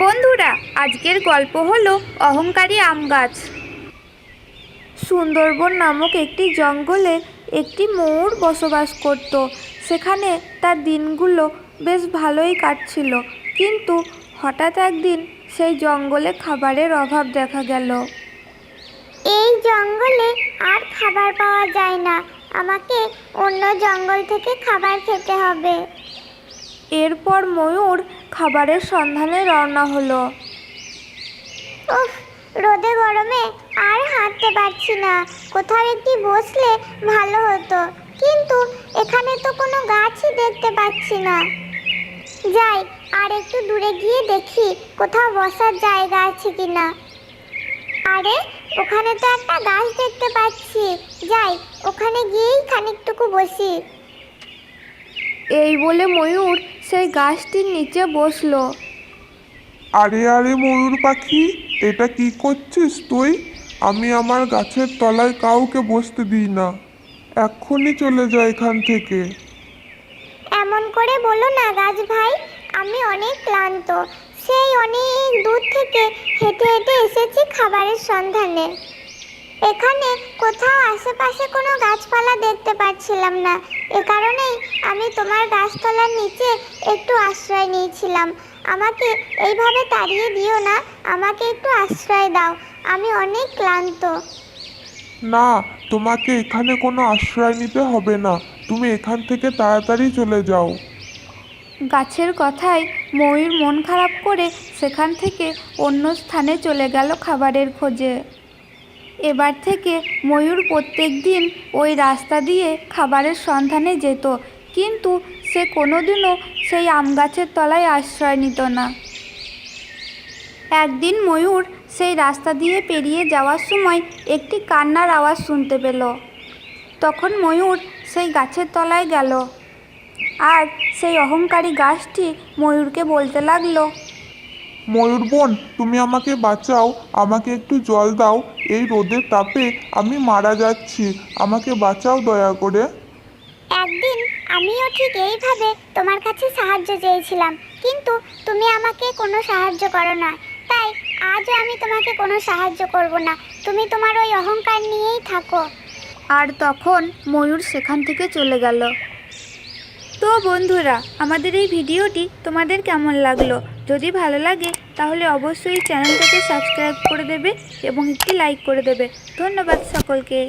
বন্ধুরা, আজকের গল্প হলো অহংকারী আম গাছ। সুন্দরবন নামক একটি জঙ্গলে একটি ময়ূর বসবাস করত। সেখানে তার দিনগুলো বেশ ভালোই কাটছিল, কিন্তু হঠাৎ একদিন সেই জঙ্গলে খাবারের অভাব দেখা গেল। এই জঙ্গলে আর খাবার পাওয়া যায় না, আমাকে অন্য জঙ্গল থেকে খাবার খেতে হবে। এরপর ময়ূর খাবারের সন্ধানে রওনা হলো। উফ, রোদে গরমে আর হাঁটতে পারছি না, কোথাও একটি বসলে ভালো হতো, কিন্তু এখানে তো কোনো গাছই দেখতে পাচ্ছি না। যাই, আর একটু দূরে গিয়ে দেখি কোথাও বসার জায়গা আছে কিনা। আরে, ওখানে তো একটা গাছ দেখতে পাচ্ছি, যাই ওখানে গিয়েই খানিকটুকু বসি। এই বলে ময়ূর সেই গাছটির নিচে বসলো। আরে আরে ময়ূর পাখি, এটা কি করছিস তুই? আমি আমার গাছের তলায় কাউকে বসতে দিই না, এক্ষুনি চলে যা এখান থেকে। এমন করে বলো না গাছ ভাই, আমি অনেক ক্লান্ত, সেই অনেক দূর থেকে হেঁটে হেঁটে এসেছি খাবারের সন্ধানে। এখানে কোথাও আশেপাশে কোনো গাছপালা দেখতে পাচ্ছিলাম না, এ কারণেই আমি তোমার গাছতলার নিচে একটু আশ্রয় নিয়েছিলাম। আমাকে এইভাবে তাড়িয়ে দিও না, আমাকে একটু আশ্রয় দাও, আমি অনেক ক্লান্ত। না, তোমাকে এখানে কোনো আশ্রয় নিতে হবে না, তুমি এখান থেকে তাড়াতাড়ি চলে যাও। গাছের কথায় ময়ূর মন খারাপ করে সেখান থেকে অন্য স্থানে চলে গেল খাবারের খোঁজে। এবার থেকে ময়ূর প্রত্যেক দিন ওই রাস্তা দিয়ে খাবারের সন্ধানে যেত, কিন্তু সে কোনোদিনও সেই আম গাছের তলায় আশ্রয় নিত না। একদিন ময়ূর সেই রাস্তা দিয়ে পেরিয়ে যাওয়ার সময় একটি কান্নার আওয়াজ শুনতে পেল। তখন ময়ূর সেই গাছের তলায় গেল, আর সেই অহংকারী গাছটি ময়ূরকে বলতে লাগলো, ময়ূর বোন, তুমি আমাকে বাঁচাও, আমাকে একটু জল দাও, এই রোদের তাপে আমি মারা যাচ্ছি, আমাকে বাঁচাও দয়া করে। একদিন আমিও ঠিক এইভাবে তোমার কাছে সাহায্য চেয়েছিলাম, কিন্তু তুমি আমাকে কোনো সাহায্য করো না, তাই আজও আমি তোমাকে কোনো সাহায্য করব না, তুমি তোমার ওই অহংকার নিয়েই থাকো। আর তখন ময়ূর সেখান থেকে চলে গেল। তো বন্ধুরা, আমাদের এই ভিডিওটি তোমাদের কেমন লাগলো? যদি ভালো লাগে তাহলে অবশ্যই চ্যানেলটাকে সাবস্ক্রাইব করে দেবে এবং একটি লাইক করে দেবে। ধন্যবাদ সকলকে।